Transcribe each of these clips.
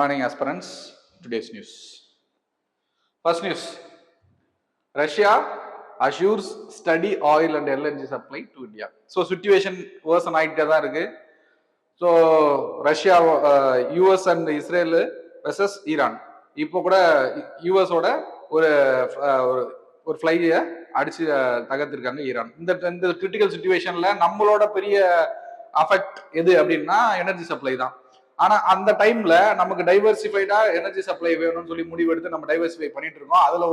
Morning aspirants. Today's news. First news. Russia assures steady oil and LNG supply to India. So situation worsen ஆயிட்டே தான் இருக்கு. So Russia, US and Israel versus Iran. இப்போ கூட US ஓட ஒரு ஃப்ளையை அடிச்சு தகர்த்திருக்காங்க Iran. இந்த கிரிட்டிக்கல் சிச்சுவேஷன்ல நம்மளோட பெரிய அஃபெக்ட் எது அப்படின்னா எனர்ஜி சப்ளை தான். ஆனா அந்த டைம்ல நமக்கு டைவர்சிஃபைடா எனர்ஜி சப்ளை வேணும்னு சொல்லி முடிவெடுத்து நம்ம டைவர்சிஃபை பண்ணிட்டு இருக்கோம். அதுல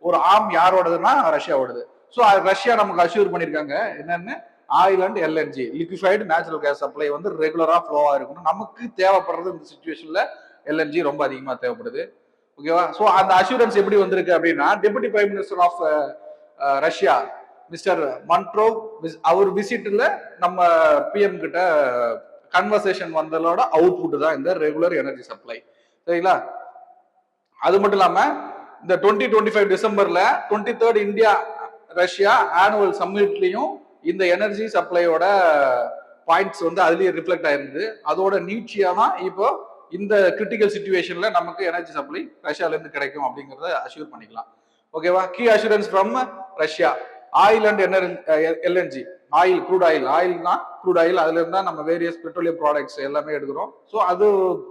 ஒரு ஆர்ம் யாரோடதுன்னா ரஷ்யாவோடது. ஸோ ரஷ்யா நமக்கு அஷ்யூர் பண்ணிருக்காங்க என்னன்னு oil and LNG liquefied natural gas supply வந்து ரெகுலரா ஃப்ளோவா இருக்கணும். நமக்கு தேவைப்படுறது இந்த சிச்சுவேஷன்ல எல்என்ஜி ரொம்ப அதிகமா தேவைப்படுது. ஓகேவா? ஸோ அந்த அஷூரன்ஸ் எப்படி வந்திருக்கு அப்படின்னா deputy prime minister of Russia mister Manturov அவர் விசிட்ல நம்ம பிஎம் கிட்ட கன்வர்சேஷன் வந்ததோட அவுட்புட் தான் இந்த ரெகுலர் எனர்ஜி சப்ளை. சரிங்களா? அது மட்டும் இல்லாம இந்த 2025 டிசம்பர்ல 23rd இந்தியா ரஷ்யா ஆனுவல் சம்மிட்லயும் இந்த எனர்ஜி சப்ளையோட பாயிண்ட்ஸ் வந்து அதுலயே ரிஃப்ளெக்ட் ஆயிருந்தது. அதோட நீட்சியா தான் இப்போ இந்த கிரிட்டிக்கல் சிச்சுவேஷன்ல நமக்கு எனர்ஜி சப்ளை ரஷ்யால இருந்து கிடைக்கும் அப்படிங்கறத அஷ்யூர் பண்ணிக்கலாம். ஓகேவா? Key assurance from Russia oil and LNG oil crude ஆயில்னா க்ரூட் ஆயில் அதுல இருந்தா நம்ம வேரியஸ் பெட்ரோலியம் ப்ராடக்ட்ஸ் எல்லாமே எடுக்கிறோம். ஸோ அது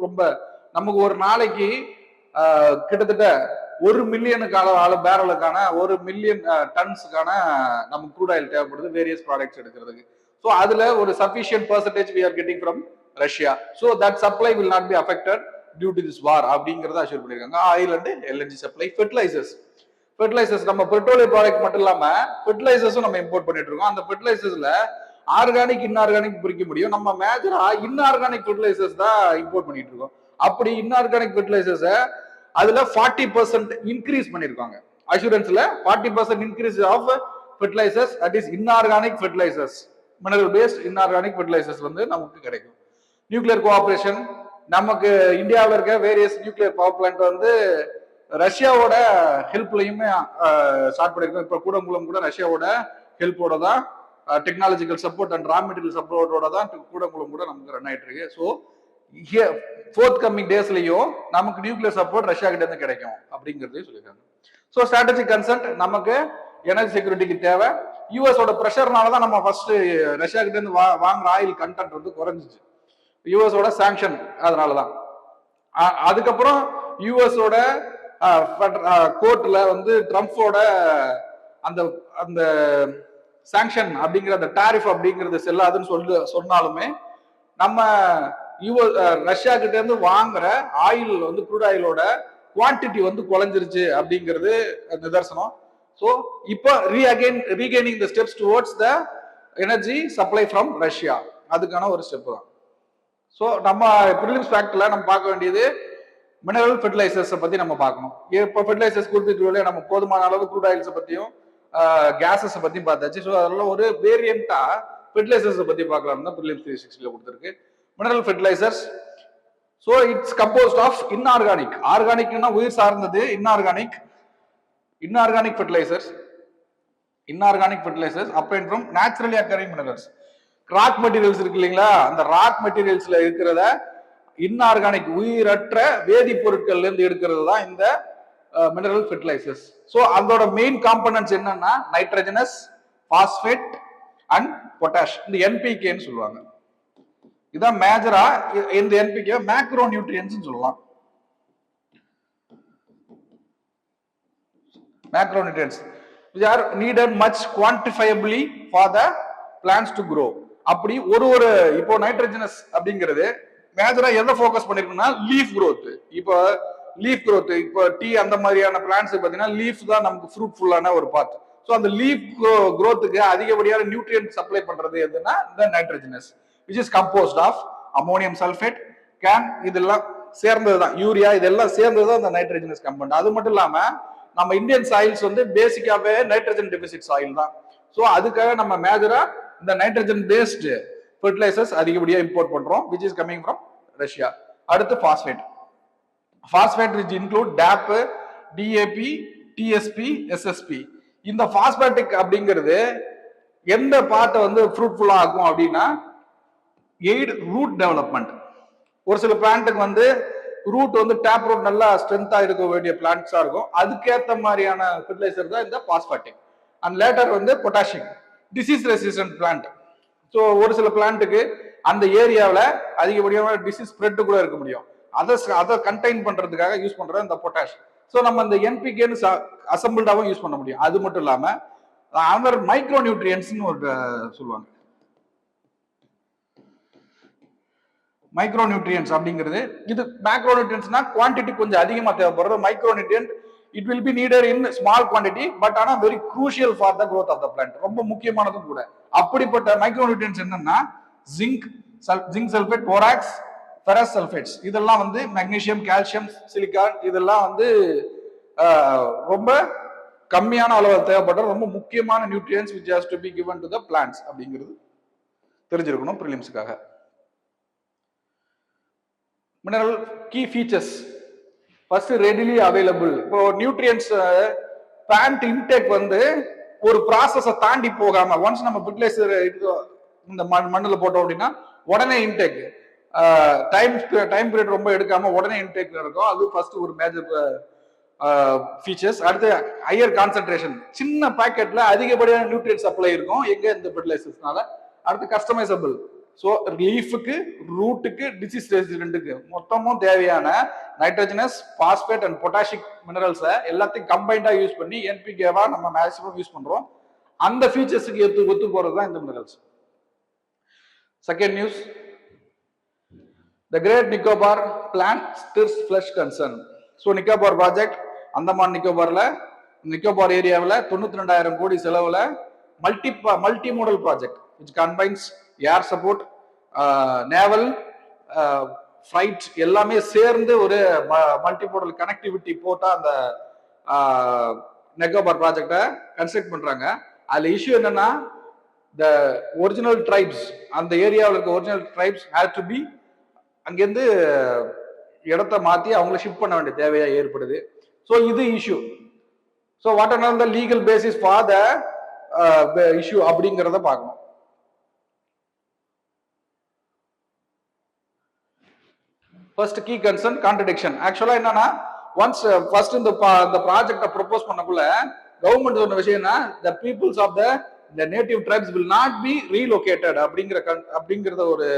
ரொம்ப நமக்கு ஒரு நாளைக்கு கிட்டத்தட்ட 1 மில்லியனுக்கான பேரலுக்கான 1 மில்லியன் டன்ஸுக்கான நமக்கு க்ரூட் ஆயில் தேவைப்படுது வேரியஸ் ப்ராடக்ட்ஸ் எடுக்கிறதுக்கு. ஸோ அதுல ஒரு sufficient percentage we are getting from Russia. So that supply will not be affected due to this war அப்படிங்கறத அஷ்யூர் பண்ணிருக்காங்க. Oil and LNG supply. Fertilisers நம்ம பெட்ரோலியம் ப்ராடக்ட் மட்டும் இல்லாம ஃபெர்டிலைசர்ஸும் நம்ம இம்போர்ட் பண்ணிட்டு இருக்கோம். அந்த ஃபெர்டிலைசர்ஸ்ல ஆர்கானிக் இன்ஆர்கானிக் பிரிக்க முடியும். நம்ம மேஜரா இன்ஆர்கானிக் ஃபெர்டிலைசர்ஸ் தான் இம்போர்ட் பண்ணிட்டு இருக்கோம். அப்படி இன்ஆர்கானிக் ஃபெர்டிலைசர்ஸ் அதுல 40% இன்க்ரீஸ் பண்ணிருக்காங்க. அஷூரன்ஸ்ல 40% increase of fertilisers that is inorganic fertilisers mineral based inorganic fertilisers வந்து நமக்கு கிடைக்கும். நியூக்ளியர் கோஆபரேஷன் நமக்கு இந்தியாவில் இருக்க வேரியஸ் நியூக்ளியர் பவர் பிளான்ட் வந்து ரஷ்யாவோட ஹெல்ப்லையுமே ஸ்டார்ட் பண்ணிருக்கோம். இப்ப கூடங்குளம் கூட ரஷ்யாவோட ஹெல்ப்போட தான் technological support and raw material சப்போர்ட்டோட தான் கூடங்குளம் கூட நமக்கு ரன் ஆயிட்டு இருக்கு. ஸோ ஃபோர்த் கம்மிங் டேஸ்லயும் நமக்கு நியூக்ளியர் சப்போர்ட் ரஷ்யா கிட்ட இருந்து கிடைக்கும் அப்படிங்கறதையும் சொல்லியிருக்காங்க. ஸோ ஸ்ட்ராட்டஜிக் கன்சென்ட் நமக்கு எனர்ஜி செக்யூரிட்டிக்கு தேவை. யூஎஸோட ப்ரெஷர்னால தான் நம்ம ஃபர்ஸ்ட் ரஷ்யா கிட்ட இருந்து வாங்குற ஆயில் கண்டென்ட் வந்து குறைஞ்சிச்சு. யூஎஸோட சாங்ஷன் அதனாலதான். அதுக்கப்புறம் யூஎஸோட கோர்ட்ல வந்து ட்ரம்ப்போட அந்த அந்த சாங்ஷன் அப்படிங்கிற அந்த டாரிஃப் அப்படிங்கிறது செல்லாதுன்னு சொன்னாலுமே நம்ம ரஷ்யா கிட்ட இருந்து வாங்குற ஆயில் வந்து க்ரூட் ஆயிலோட குவான்டிட்டி வந்து குறைஞ்சிருச்சு அப்படிங்கிறது நிதர்சனம். ஸோ இப்போ regaining the steps towards the energy supply from Russia அதுக்கான ஒரு ஸ்டெப் தான். ஸோ நம்ம ப்ரிலிம்ஸ் ஃபேக்ட்ல நம்ம பார்க்க வேண்டியது மினரல் ஃபெர்டிலைசர்ஸை பத்தி நம்ம பார்க்கணும். இப்போ ஃபெர்டிலைசர்ஸ் கொடுத்துட்டு நம்ம போதுமான அளவு க்ரூட் ஆயில்ஸை பத்தியும் கேஸஸை பத்தியும் பார்த்தாச்சு. ஸோ அதெல்லாம் ஒரு வேரியண்டா ஃபெர்டிலைசர்ஸை பத்தி பார்க்கலாம் தான் ப்ரிலிம்ஸ் 360 கொடுத்துருக்கு. Mineral fertilisers so it's composed of inorganic ஆர்கானிக்னா உயிர் சார்ந்தது inorganic fertilisers obtained from naturally occurring minerals. Rock materials இருக்கு இல்லைங்களா? அந்த ராக் மெட்டீரியல்ஸ்ல இருக்கிறத இன்ஆர்கானிக் உயிரற்ற வேதிப்பொருட்கள்ல இருந்து எடுக்கிறது தான் இந்த மினரல் ஃபெர்டிலைசர்ஸ். ஸோ அதோட மெயின் காம்பனன்ட்ஸ் என்னன்னா நைட்ரஜனஸ், பாஸ்பேட் அண்ட் பொட்டாஷ். இந்த என்பிகேன்னு சொல்லுவாங்க. இதான் மேஜரா இந்த என்பிகே மேக்ரோ நியூட்ரியன்ஸ் சொல்லலாம். Macro nutrients which are needed much quantifiably for the plants to grow. அப்படி ஒரு இப்போ நைட்ரஜனஸ் அப்படிங்கிறது மேஜரா எதை ஃபோக்கஸ் பண்ணிருக்குன்னா லீஃப் growth. இப்போ லீஃப் growth இப்போ டீ அந்த மாதிரியான பிளான்ட்ஸ் பார்த்தீங்கன்னா லீஃப் தான் நமக்கு ஃப்ரூட்ஃபுல்லான ஒரு பார்ட். ஸோ அந்த லீஃப் growthக்கு அதிகப்படியான நியூட்ரியன்ட் சப்ளை பண்றது எதுன்னா இந்த nitrogenous which is composed of ammonium sulfate, இதெல்லாம் சேர்ந்ததுதான் யூரியா, இதெல்லாம் சேர்ந்ததுதான் இந்த நைட்ரஜனஸ் கம்பவுண்ட். அது மட்டும் இல்லாம நம்ம இந்தியன் சாயில்ஸ் வந்து பேசிக்காவே நைட்ரஜன் டெபிசிட் சாயில் தான். ஸோ அதுக்காக நம்ம மேஜரா இந்த நைட்ரஜன் பேஸ்ட் ஃபெர்டிலைசர்ஸ் அதிகப்படியா இம்போர்ட் பண்றோம் which is coming from Russia. அடுத்து phosphate which include DAP, DAP, TSP, SSP. இந்த பாஸ்பேட்டிக் அப்படிங்கிறது எந்த பார்ட்டை வந்து ஃப்ரூட்ஃபுல்லா ஆகும் அப்படின்னா எய்ட் ரூட் டெவலப்மெண்ட். ஒரு சில பிளான்ட்டுக்கு வந்து ரூட் வந்து டேப் ரூட் நல்லா ஸ்ட்ரென்த்தா இருக்க வேண்டிய பிளான்ட்ஸா இருக்கும். அதுக்கேற்ற மாதிரியான ஃபெர்டிலைசர் தான் இந்த பாஸ்பாட்டிக். அண்ட் லேட்டர் வந்து potassium, disease resistant plant. So ஒரு சில பிளான்ட்டுக்கு அந்த ஏரியாவில் அதிகப்படியான டிசீஸ் ஸ்ப்ரெட் கூட இருக்க முடியும். அதை கண்டெயின் பண்றதுக்காக யூஸ் பண்றது இந்த பொட்டாஷ். ஸோ நம்ம இந்த என்பிகேன்னு அசம்பிள்டாவும் யூஸ் பண்ண முடியும். அது மட்டும் இல்லாம அதர் மைக்ரோ நியூட்ரியன்ஸ்னு ஒரு சொல்லுவாங்க. மைக்ரோ நியூட்ரியன்ஸ் அப்படிங்கிறது இது மேக்ரோ நியூட்ரியன்ஸ்னா குவான்டிட்டி கொஞ்சம் அதிகமா தேவைப்படுறது. Micro nutrient it will be needed in small quantity, but ஆனா very crucial for the growth of the plant. ரொம்ப முக்கியமானதும் கூட. அப்படிப்பட்ட மைக்ரோ நியூட்ரியன்ஸ் என்னன்னா zinc sulphate, borax, ferrous sulphates, இதெல்லாம் வந்து மெக்னீசியம், கால்சியம், சிலிக்கான், இதெல்லாம் வந்து ரொம்ப கம்மியான அளவில் தேவைப்படுற ரொம்ப முக்கியமான nutrients which has to be given to the plants அப்படிங்கிறது தெரிஞ்சிருக்கணும் ப்ரிலிம்ஸ்க்காக. Mineral key features. First readily available. இப்போ நியூட்ரியன்ஸ் பிளான்ட் இன்டேக் வந்து ஒரு ப்ராசஸை தாண்டி போகாம ஒன்ஸ் நம்ம ஃபெர்டிலைசர் இந்த மண்ணில் போட்டோம் அப்படின்னா உடனே இன்டேக், டைம் பீரியட் ரொம்ப எடுக்காம உடனே இன்டேக்ல இருக்கும். அது ஃபர்ஸ்ட் ஒரு மேஜர் ஃபீச்சர்ஸ். அடுத்து ஹையர் கான்சென்ட்ரேஷன். சின்ன பாக்கெட்ல அதிகப்படியான நியூட்ரியன்ட் சப்ளை இருக்கும் எங்க இந்த ஃபெர்டிலைசர்ஸ்னால. அடுத்து கஸ்டமைசபிள். ஸோ லீஃபுக்கு, ரூட்டுக்கு, டிசீஸ் ரெசிஸ்டன்ட்டுக்கு மொத்தமும் தேவையான நைட்ரஜனஸ், பாஸ்பேட் அண்ட் பொட்டாசிக் மினரல்ஸை எல்லாத்தையும் கம்பைண்டா யூஸ் பண்ணி என்பிகேவா நம்ம மேக்ஸிமம் யூஸ் பண்றோம். அந்த ஃபீச்சர்ஸுக்கு ஒத்து போறது தான் இந்த மினரல்ஸ். Second news, the great Nicobar plan stirs fresh concern. So Nicobar project Andaman Nicobar ஏரியாவில் 92,000 கோடி செலவுல multi modal project which combines air support, naval, flight எல்லாமே சேர்ந்து ஒரு மல்டி மோடல் கனெக்டிவிட்டி போட்டா அந்த நிக்கோபார் ப்ராஜெக்டை கன்ஸ்ட்ரக்ட் பண்றாங்க. அதுல இஷ்யூ என்னன்னா த ஒரிஜினல் ட்ரைப்ஸ், அந்த ஏரியாவில் இருக்க original tribes had to be அங்கேருந்து இடத்த மாற்றி அவங்கள ஷிஃப்ட் பண்ண வேண்டிய தேவையா ஏற்படுது. ஸோ இது issue. So what are the legal basis for the issue அப்படிங்கிறத பார்க்கணும். First key concern contradiction. ஆக்சுவலா என்னன்னா ஒன்ஸ் ஃபர்ஸ்ட் இந்த ப்ராஜெக்டை ப்ரொபோஸ் பண்ணக்குள்ள கவர்மெண்ட் சொன்ன விஷயம்னா the peoples of the native tribes will not be relocated அப்படிங்கிறத ஒரு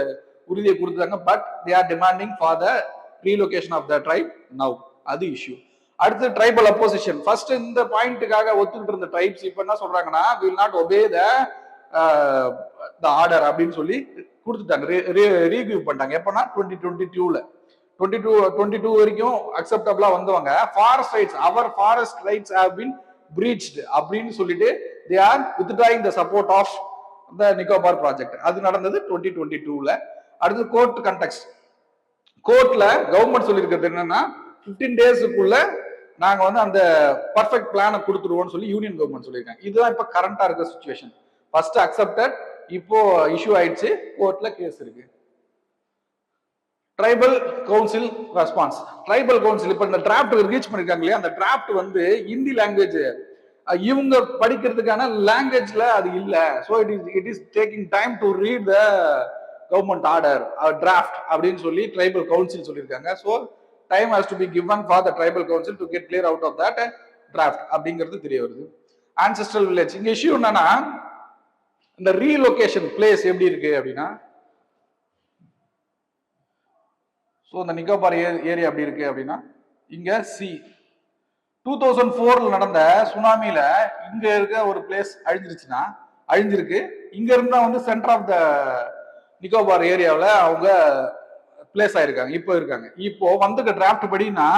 உறுதியை கொடுத்தாங்க. But they are demanding for the relocation of the tribe now. அது இஷ்யூ. அடுத்து ட்ரைபல் அப்போசிஷன். ஃபர்ஸ்ட் இந்த பாயிண்ட்டுக்காக ஒத்துக்கிட்டு இருந்த ட்ரைப்ஸ் இப்ப என்ன சொல்றாங்கன்னா will not obey the order அப்படின்னு சொல்லி கொடுத்துட்டாங்க, ரீவியூ பண்ணிட்டாங்க. எப்பன்னா 2022 வரைக்கும் அக்செப்டபிளா வந்தவங்க forest rights, our forest rights have been breached அப்படின்னு சொல்லிட்டு they are withdrawing the support of the Nicobar project. அது நடந்தது 2022ல. அடுத்து கோர்ட் கண்டெக்ஸ்ட். கோர்ட்ல கவர்மெண்ட் சொல்லியிருக்கிறது என்னன்னா 15 டேஸுக்குள்ள நாங்க வந்து அந்த பர்ஃபெக்ட் பிளானை கொடுத்துருவோம்னு சொல்லி யூனியன் கவர்மெண்ட் சொல்லியிருக்காங்க. இதுதான் இப்ப கரண்டா இருக்க சிச்சுவேஷன். ஃபர்ஸ்ட் அக்செப்டட், இப்போ இஷ்யூ ஆயிடுச்சு, கோர்ட்ல கேஸ் இருக்கு. Tribal council response. Tribal council இப்ப இந்த டிராப்ட் ரீச் பண்ணிருக்காங்க இல்லையா, அந்த டிராப்ட் வந்து ஹிந்தி லாங்குவேஜ் இவங்க படிக்கிறதுக்கான லாங்குவேஜ்ல அது இல்ல. So it is taking time to read the government order draft அப்படின்னு சொல்லி ட்ரைபல் கவுன்சில் சொல்லியிருக்காங்க. So time has to be given for the tribal council to get clear out of that draft அப்படிங்கிறது தெரிய வருது. Ancestral village. இங்க issue என்னன்னா இந்த relocation place எப்படி இருக்கு அப்படின்னா, ஸோ இந்த நிக்கோபார் ஏரியா எப்படி இருக்கு அப்படின்னா, இங்க 2004 நடந்த சுனாமில இங்க இருக்க ஒரு பிளேஸ் அழிஞ்சிருக்கு. இங்க இருந்தா வந்து சென்டர் ஆஃப் த நிக்கோபார் ஏரியாவில் அவங்க பிளேஸ் ஆயிருக்காங்க, இப்போ இருக்காங்க. இப்போ வந்துட்டு draft படினா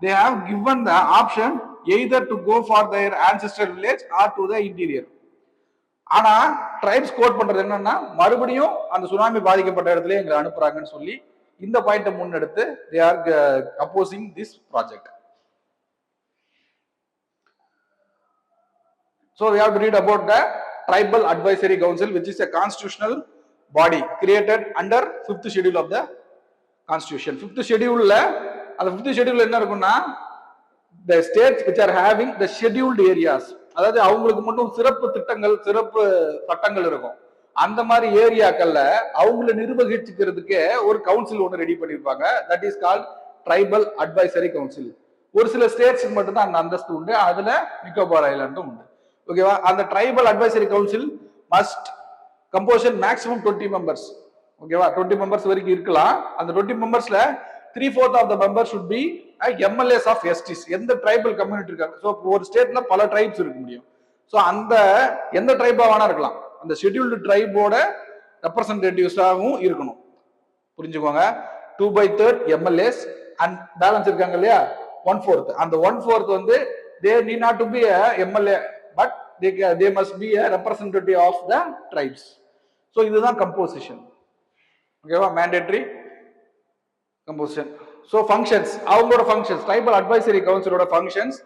they have given the option either to go for their ancestral village or to the interior. ஆனா ட்ரைப்ஸ் கோட் பண்றது என்னன்னா மறுபடியும் அந்த சுனாமி பாதிக்கப்பட்ட இடத்துல எங்களை அனுப்புறாங்கன்னு சொல்லி இந்த பாயிண்ட முன்னெடுத்து they are opposing this project. So we have to read about the Tribal Advisory Council, which is a constitutional body created under 5th schedule of the Constitution. 5th schedule அந்த 5th schedule என்ன இருக்குன்னா the states which are having the scheduled areas, அதாவது அவங்களுக்கு மட்டும் சிறப்பு திட்டங்கள், சிறப்பு சட்டங்கள் இருக்கும். அந்த மாதிரி ஏரியாக்கள்ல அவங்களை நிர்வகிச்சுக்கிறதுக்கு ஒரு கவுன்சில் ஒன்று ரெடி பண்ணிருப்பாங்க. That is called tribal advisory council. ஒரு சில ஸ்டேட்ஸ்க்கு மட்டும் தான் அந்த அந்தஸ்து உண்டு, அதுல நிக்கோபார் ஐலாண்டும் உண்டு. ஓகேவா? அந்த tribal advisory council must composition maximum 20 members. ஓகேவா? 20 மெம்பர்ஸ் வரைக்கும் இருக்கலாம். அந்த 20 மெம்பர்ஸ்ல 3/4 of the member should be MLAs of STs. எந்த ட்ரைபல் கம்யூனிட்டி இருக்காங்க. ஸோ ஒரு ஸ்டேட்ல பல ட்ரைப்ஸ் இருக்க முடியும். ஸோ அந்த எந்த ட்ரைபா வேணா இருக்கலாம், அந்த ஷெட்யூல்டு ட்ரைபோட ரெப்ரசன்டேட்டிவ்ஸாகவும் இருக்கணும். புரிஞ்சுக்கோங்க. 2/3 எம்எல்ஏஸ் அண்ட் பேலன்ஸ் இருக்காங்க இல்லையா, 1/4. அந்த 1/4 வந்து they need not to be a MLA, but they must be a representative of the tribes. So இதுதான் கம்போசிஷன். ஓகேவா? Mandatory composition. ஸோ ஃபங்க்ஷன்ஸ், அவங்களோட ஃபங்க்ஷன்ஸ், ட்ரைபல் அட்வைசரி கவுன்சிலோட functions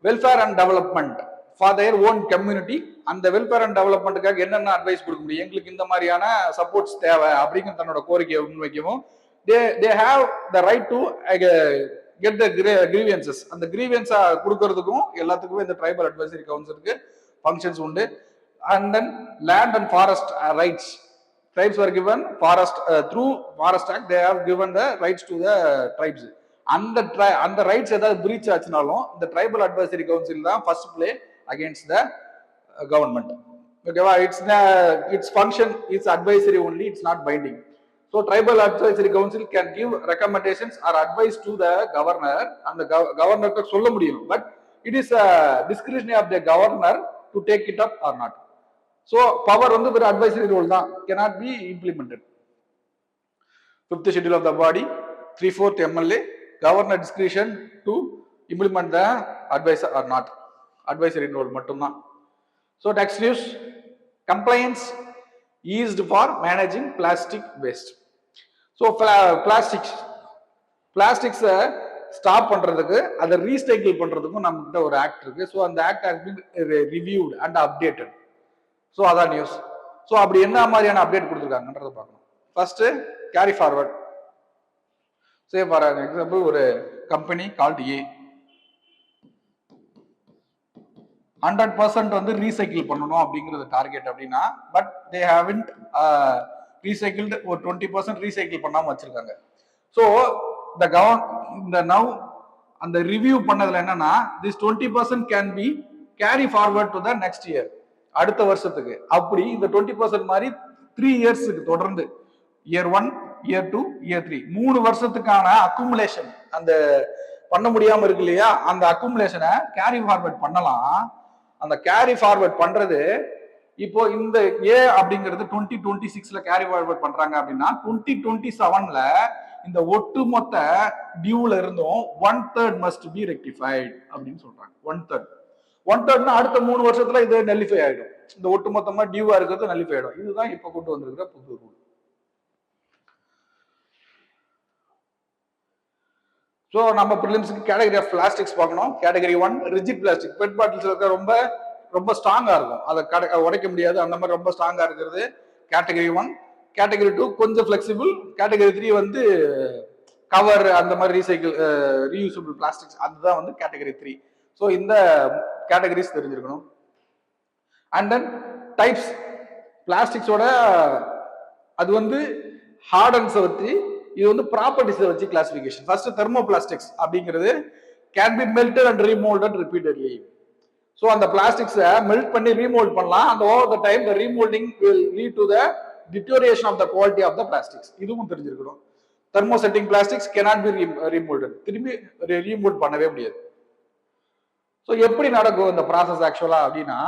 welfare and development for their own community. அந்த welfare and டெவலப்மெண்ட்டுக்காக என்னென்ன advice கொடுக்க முடியும், எங்களுக்கு இந்த மாதிரியான சப்போர்ட்ஸ் தேவை அப்படிங்கிற தன்னோட கோரிக்கையை முன்வைக்கவும், they have the right to get the grievances. அந்த கிரீவியன்ஸா கொடுக்கறதுக்கும் எல்லாத்துக்குமே இந்த ட்ரைபல் அட்வைசரி கவுன்சிலுக்கு ஃபங்க்ஷன்ஸ் உண்டு. And then land and forest rights. Tribes were given forest through Forest Act. They have given the rights to the tribes. அந்த rights ஏதாவது breach ஆச்சுனாலும் இந்த ட்ரைபல் அட்வைசரி கவுன்சில் தான் first play against the government. ஓகேவா? It's function it's advisory only, it's not binding. So tribal advisory council can give recommendations or advice to the governor. அந்த கவர்னருக்கு சொல்ல முடியும், but it is discretionary of the governor to take it up or not. So power வந்து ஒரு advisory role தான், cannot be implemented. 5th schedule of the body, 3/4 MLA, governor discretion to implement the advisor or not. Advisory role மட்டும் தான். So next news, compliance eased for managing plastic waste. So plastics stop பண்றதுக்கு, அதை recycle பண்றதுக்கும் நம்ம கிட்ட ஒரு act இருக்கு. So அந்த act has been reviewed and updated. So அதான் நியூஸ். ஸோ அப்படி என்ன மாதிரியான அப்டேட் கொடுத்துருக்காங்கன்றதை பார்க்கணும். First carry forward. Say for example, ஒரு கம்பெனி கால்ட் ஏ 100% வந்து ரீசைக்கிள் பண்ணணும் அப்படிங்கிறது டார்கெட் அப்படின்னா, பட் தே ஹேவன்ட் ரீசைக்கிள்டு, ஒரு 20% ரீசைக்கிள் பண்ணாம வச்சிருக்காங்க. ஸோ இந்த நவ் அந்த ரிவ்யூ பண்ணதுல என்னன்னா, this 20% can be carry forward to the next year, அடுத்த வருஷத்துக்கு. அப்படி இந்த 20% மாதிரி 3 இயர்ஸுக்கு தொடர்ந்து, இயர் 1, இயர் 2, இயர் 3, 3 வருஷத்துக்கான அக்குமுலேஷன் அந்த பண்ண முடியாம இருக்கு இல்லையா, அந்த அக்குமுலேஷனை கேரி ஃபார்வர்ட் பண்ணலாம். அந்த கேரி ஃபார்வர்ட் பண்றது இப்போ இந்த ஏ அப்படிங்கிறது 2026ல கேரி ஃபார்வர்ட் பண்றாங்க அப்படின்னா, 2027ல இந்த ஒட்டுமொத்த டியூல இருந்தும் 1/3 மஸ்ட் பி ரெக்டிஃபைட் அப்படின்னு சொல்றாங்க. 1/3 அடுத்த 3 வருஷத்துல இது நெல்லிஃபை ஆயிடும். இந்த ஒட்டுமொத்தமா டியூவா இருக்கிறது நெல்லிஃபை ஆயிடும். இதுதான் இப்ப கொண்டு வந்திருக்கிற புது ரூல். ஸோ நம்ம ப்ரிலிம்ஸ்க்கு கேட்டகரி ஆஃப் பிளாஸ்டிக்ஸ் பார்க்கணும். Category 1 rigid plastic. PET bottles இருக்க ரொம்ப ரொம்ப ஸ்ட்ராங்கா இருக்கும், அதை உடைக்க முடியாது, அந்த மாதிரி ரொம்ப ஸ்ட்ராங்கா இருக்கிறது கேட்டகரி 1. கேட்டகரி 2 கொஞ்சம் ஃபிளெக்சிபிள். கேட்டகரி 3 வந்து கவர் அந்த மாதிரி ரீசைக்கிள் ரீயூசபிள் பிளாஸ்டிக்ஸ், அதுதான் வந்து கேட்டகரி 3. ஸோ இந்த கேட்டகரிஸ் தெரிஞ்சிருக்கணும். அண்ட் தென் டைப்ஸ் பிளாஸ்டிக்ஸோட, அது வந்து ஹார்டன்ஸை வச்சு, இது வந்து ப்ராப்பர்ட்டிஸை வச்சு கிளாசிபிகேஷன். ஃபர்ஸ்ட் தெர்மோ பிளாஸ்டிக்ஸ் அப்படிங்கிறது can be melted and remoulded repeatedly. So அந்த பிளாஸ்டிக்ஸை மெல்ட் பண்ணி ரீமோல்ட் பண்ணலாம். அந்த over the time the remoulding will lead to the deterioration of the quality of the plastics. இதுவும் தெரிஞ்சிருக்கணும். Thermosetting plastics cannot be remoulded, திரும்பி remould பண்ணவே முடியாது. ஸோ எப்படி நடக்கும் இந்த ப்ராசஸ் ஆக்சுவலா அப்படின்னா,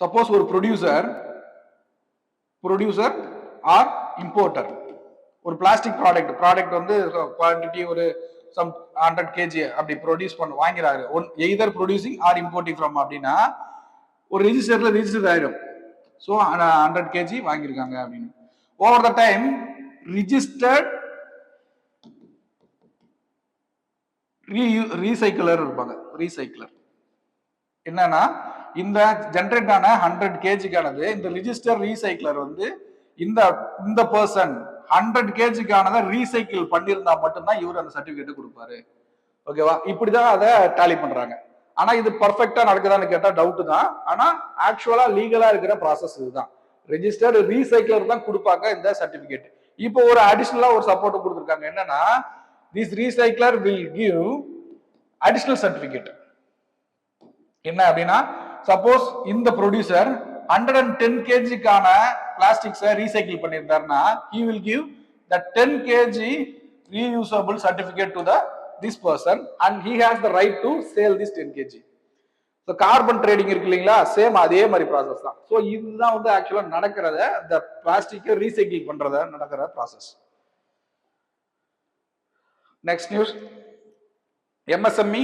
சப்போஸ் ஒரு ப்ரொடியூசர் ஆர் இம்போர்ட்டர் ஒரு பிளாஸ்டிக் ப்ராடக்ட் வந்து குவான்டிட்டி ஒரு சம் 100 kg அப்படி ப்ரொடியூஸ் பண்ண வாங்கிறாரு, either producing or importing from அப்படின்னா, ஒரு ரிஜிஸ்டர்ல ரிஜிஸ்டர் ஆயிடும். ஸோ 100 kg வாங்கியிருக்காங்க அப்படின்னு. Over the time registered recycler இருப்பாங்க. ரீசைக்கிளர் என்னன்னா, இந்த ஜென்ரேட் ஆன 100 kgக்கானது இந்த ரிஜிஸ்டர் ரீசைக்கிளர் வந்து இந்த பர்சன் 100 kgக்கானதை ரீசைக்கிள் பண்ணியிருந்தா மட்டும்தான் இவர் அந்த சர்டிபிகேட் கொடுப்பாரு. ஓகேவா? இப்படிதான் அதை டாலி பண்றாங்க. ஆனா இது பர்ஃபெக்டா நடக்குதான்னு கேட்டா டவுட் தான். ஆனா ஆக்சுவலா லீகலா இருக்கிற ப்ராசஸ் இதுதான். ரெஜிஸ்டர்டு ரீசைக்கிளர் தான் கொடுப்பாங்க இந்த சர்டிபிகேட். இப்போ ஒரு அடிஷனலா ஒரு சப்போர்ட் கொடுத்துருக்காங்க. என்னன்னா this recycler will give additional certificate. என்ன அப்படின்னா சப்போஸ் இந்த ப்ரொடியூசர் 110 kgக்கான பிளாஸ்டிக்ஸை ரீசைக்கிள் பண்ணியிருந்தாருன்னா he will give the 10 kg reusable certificate to this person and he has the right to sell this 10 kg. So carbon trading இருக்கு இல்லைங்களா, same அதே மாதிரி ப்ராசஸ் தான். ஸோ இதுதான் வந்து ஆக்சுவலா நடக்கிறத, இந்த பிளாஸ்டிக்கை ரீசைக்கிள் பண்றத நடக்கிற process. Next news, MSME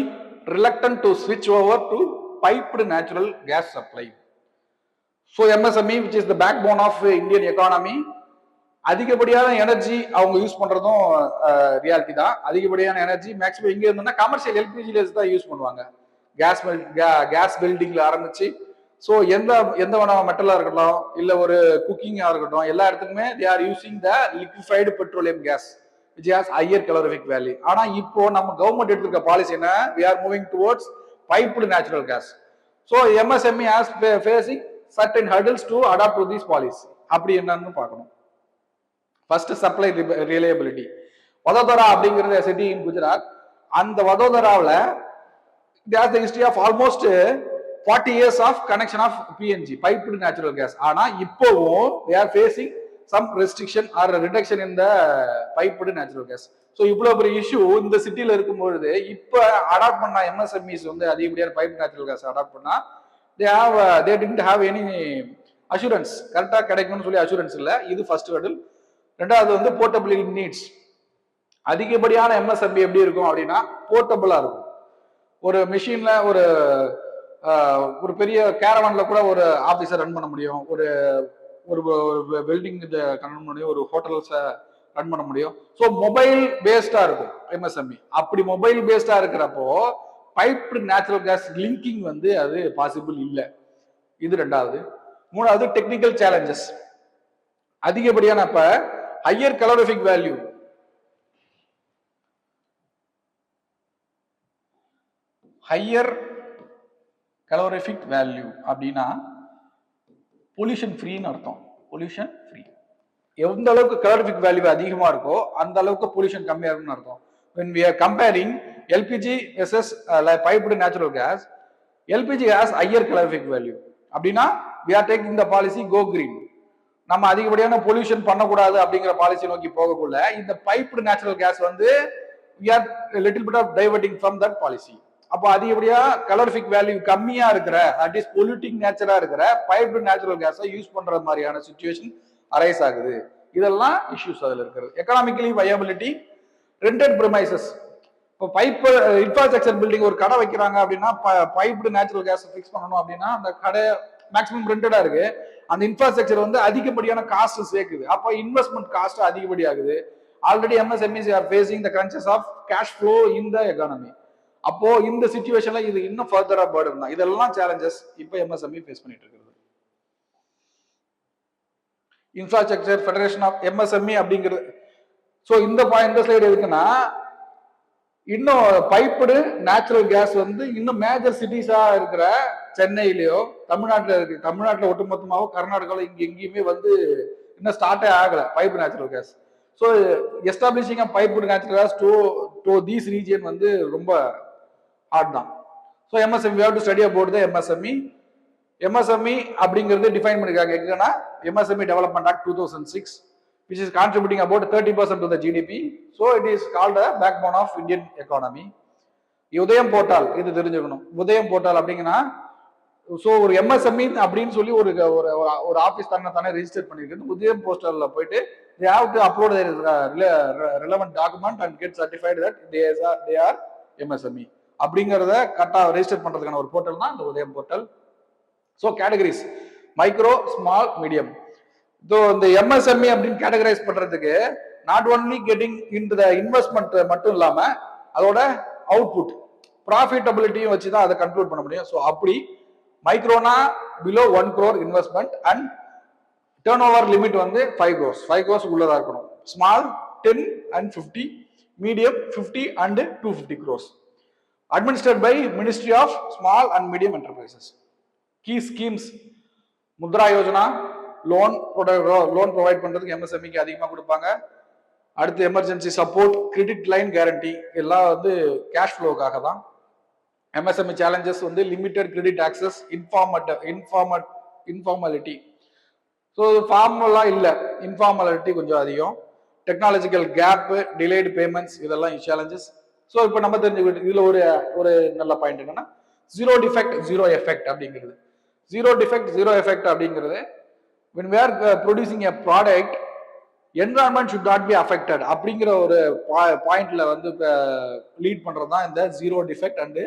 reluctant to switch over to piped natural gas supply. So MSME, which is the backbone of Indian economy, அதிகப்படியான எனர்ஜி அவங்க யூஸ் பண்றதும் ரியாலிட்டி தான். அதிகப்படியான எனர்ஜி மேக்ஸிமம் இங்க இருந்தோம்னா கமர்ஷியல் எல்பிஜில தான் யூஸ் பண்ணுவாங்க. கேஸ் பில்டிங்ல ஆரம்பிச்சு ஸோ எந்த மெட்டலா இருக்கட்டும் இல்ல ஒரு குக்கிங்கா இருக்கட்டும், எல்லா இடத்துக்குமே they are using the liquefied petroleum gas which has higher calorific value. ஆனா இப்போ நம்ம கவர்மெண்ட் எடுத்துக்க பாலிசி என்ன, we are moving towards piped natural gas. So MSME has facing certain hurdles to adapt to this policy. அப்படி என்னன்னு பார்க்கணும். First supply reliability. Vadodara அப்படிங்கிறது city இன் குஜராத். அந்த வதோதராவில் there's the history of almost 40 years of connection of PNG, piped natural gas. ஆனா இப்போவும் they are facing some restriction or reduction in the piped natural gas. So இவ்வளவு பெரிய இஷ்யூ இந்த சிட்டில இருக்கும்பொழுது இப்ப அடாப்ட் பண்ண MSMEs வந்து அதிகப்படியான பைப் நேச்சுரல் கேஸ் அடாப்ட் பண்ணா they didn't have any assurance, கரெக்டா கிடைக்கும்னு சொல்லி அஷூரன்ஸ் இல்ல. இது ஃபர்ஸ்ட் ஹர்டில். ரெண்டாவது வந்து போர்ட்டபிலிட்டி நீட்ஸ். அதிகப்படியான MSME எப்படி இருக்கும் அப்படின்னா போர்ட்டபிளா இருக்கும். ஒரு மிஷின்ல ஒரு பெரிய கேரவான்ல கூட ஒரு ஆபீஸை ரன் பண்ண முடியும், ஒரு ஒரு வெல்டிங் ரன் பண்ண முடியும், ஒரு ஹோட்டல்ஸை ரன் பண்ண முடியும். ஸோ மொபைல் பேஸ்டா இருக்கும் MSME. அப்படி மொபைல் பேஸ்டா இருக்கிறப்போ பைப்டு நேச்சுரல் கேஸ் லிங்கிங் வந்து அது பாசிபிள் இல்லை. இது ரெண்டாவது. மூணாவது டெக்னிக்கல் சேலஞ்சஸ். அதிகப்படியான இப்ப higher calorific value, higher calorific value அப்படின்னா பொல்யூஷன் ஃப்ரீன்னு அர்த்தம். Pollution free. எந்த அளவுக்கு கலோரிஃபிக் வேல்யூ அதிகமா இருக்கோ அந்த அளவுக்கு பொல்யூஷன் கம்மியா இருக்கும்னு அர்த்தம். when we are comparing LPG versus piped natural gas, LPG has higher calorific value. அப்படின்னா we are taking the policy go green. நம்ம அதிகப்படியான பொல்யூஷன் பண்ணக்கூடாது அப்படிங்கிற பாலிசி நோக்கி போகக்குள்ள இந்த பைப்டு நேச்சுரல் கேஸ் வந்து we are a little bit of diverting from that policy. அப்போ அதிகப்படியா கலோரிஃபிக் வேல்யூ கம்மியா இருக்கிற அட் இஸ் பொல்யூட்டிங் நேச்சரா இருக்கிற பைப்டு நேச்சுரல் கேஸை யூஸ் பண்ற மாதிரியான சிச்சுவேஷன் அரைஸ் ஆகுது. இதெல்லாம் இஷ்யூஸ் அதுல இருக்கிறது. Economically viability, rented premises. இப்போ பைப் இன்ஃப்ராஸ்ட்ரக்சர் பில்டிங் ஒரு கடை வைக்கிறாங்க அப்படின்னா பைப்டு நேச்சுரல் கேஸ் ஃபிக்ஸ் பண்ணணும் அப்படின்னா அந்த கடை மேக்ஸிமம் ரெண்டடா இருக்கு. அந்த இன்ஃப்ராஸ்ட்ரக்சர் வந்து அதிகப்படியான காஸ்ட் சேர்க்குது. அப்போ இன்வெஸ்ட்மெண்ட் காஸ்ட் அதிகப்படி ஆகுது. Already MSMEs are facing the crunches of cash flow in the economy. அப்போ இந்த சிச்சுவேஷன்ல இது இன்னும் ஃபர்தரா பர்டன் தான். இதெல்லாம் சேலஞ்சஸ் இப்போ MSME ஃபேஸ் பண்ணிட்டு இருக்கிறது. இன்ஃப்ராஸ்ட்ரக்சர் ஃபெடரேஷன் ஆஃப் MSME அப்படிங்கிறது. ஸோ இந்த ஸ்லைடு எதுக்குன்னா இன்னும் பைப்டு நேச்சுரல் கேஸ் வந்து இன்னும் மேஜர் சிட்டிஸா இருக்கிற சென்னையிலயோ தமிழ்நாட்டில் ஒட்டுமொத்தமாவோ கர்நாடகாவில் எங்கேயுமே வந்து இன்னும் ஸ்டார்டே ஆகல pipe natural gas. So establishing piped natural gas to these region வந்து ரொம்ப ஹார்ட் தான். So MSME we have to study about the MSME. MSME அப்படிங்கிறது டிஃபைன் பண்ணிருக்காங்க எங்கன்னா MSME Development Act 2006, which is contributing about 30% to the GDP. So it is called a backbone of Indian economy. உதயம் போர்ட்டால் இது தெரிஞ்சுக்கணும். உதயம் போர்ட்டால் அப்படிங்கன்னா so ஒரு MSME அப்படின்னு சொல்லி ஒரு ஆஃபீஸ் தானே ரெஜிஸ்டர் பண்ணிருக்கு. உதயம் போர்ட்டல்ல போயிட்டு they have to upload their relevant document and get certified that they are MSME அப்படிங்கிறத கரெக்டா ரெஜிஸ்டர் பண்றதுக்கான ஒரு போர்ட்டல் தான் இந்த உதயம் portal. So categories micro, small, medium. So இந்த MSME அப்படின்னு கேட்டகரைஸ் பண்றதுக்கு not only getting into the investment மட்டும் இல்லாம அதோட அவுட்புட் ப்ராஃபிட்டபிலிட்டியும் வச்சு தான் அதை கன்க்ளூட் பண்ண முடியும். ஸோ அப்படி மைக்ரோனா below 1 crore investment and turnover limit வந்து 5 crores உள்ளதா இருக்கணும். Small 10 and 50, medium 50 and 250 crores. Administered by Ministry of Small and Medium Enterprises. Key schemes: Mudra Yojana, loan provide பண்றதுக்கு எம்எஸ்எம்இக்கு அதிகமாக கொடுப்பாங்க. அடுத்து emergency support, credit line guarantee எல்லாம் வந்து cash ஃப்ளோக்காக தான். எம்எஸ்எம்இ சேலஞ்சஸ் வந்து லிமிடெட் கிரெடிட் ஆக்சஸ், இன்ஃபார்மாலிட்டி. ஸோ ஃபார்மலாக இல்லை, இன்ஃபார்மாலிட்டி கொஞ்சம் அதிகம். டெக்னாலஜிக்கல் கேப், டிலேடு பேமெண்ட்ஸ், இதெல்லாம் சேலஞ்சஸ். ஸோ இப்போ நம்ம தெரிஞ்சுக்கிட்டு இதில் ஒரு நல்ல பாயிண்ட் என்னன்னா ஜீரோ டிஃபெக்ட் ஜீரோ எஃபெக்ட் அப்படிங்கிறது. ஜீரோ டிஃபெக்ட் ஜீரோ எஃபெக்ட் அப்படிங்கிறது when we are producing a product, environment should not be affected அப்படிங்கிற ஒரு பாயிண்ட்ல வந்து லீட் பண்றது தான் இந்த zero defect and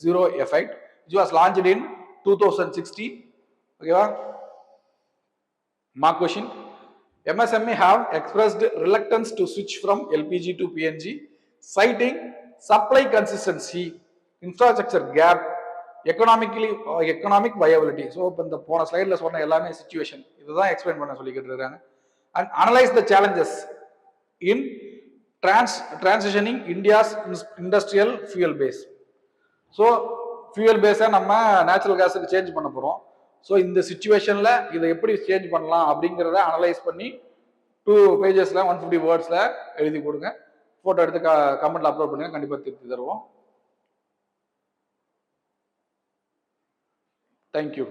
zero effect. which was launched in 2016. ஓகேவா? Mark question. MSME have expressed reluctance to switch from LPG to PNG, citing supply consistency, infrastructure gap, economic viability. So இப்போ இந்த போன ஸ்லைட்ல சொன்ன எல்லாமே சிச்சுவேஷன் இதுதான் எக்ஸ்பிளைன் பண்ண சொல்லிக்கிட்டு இருக்காங்க. And analyse the challenges in transitioning India's industrial fuel base. So fuel பேஸை நம்ம நேச்சுரல் கேஸுக்கு சேஞ்ச் பண்ண போகிறோம். ஸோ இந்த சுச்சுவேஷனில் இதை எப்படி சேஞ்ச் பண்ணலாம் அப்படிங்கிறத அனலைஸ் பண்ணி 2 pages 150 words எழுதி கொடுங்க. ஃபோட்டோ எடுத்து கமெண்ட்ல அப்லோட் பண்ணுங்க, கண்டிப்பாக திருத்தி தருவோம். தேங்க்யூ.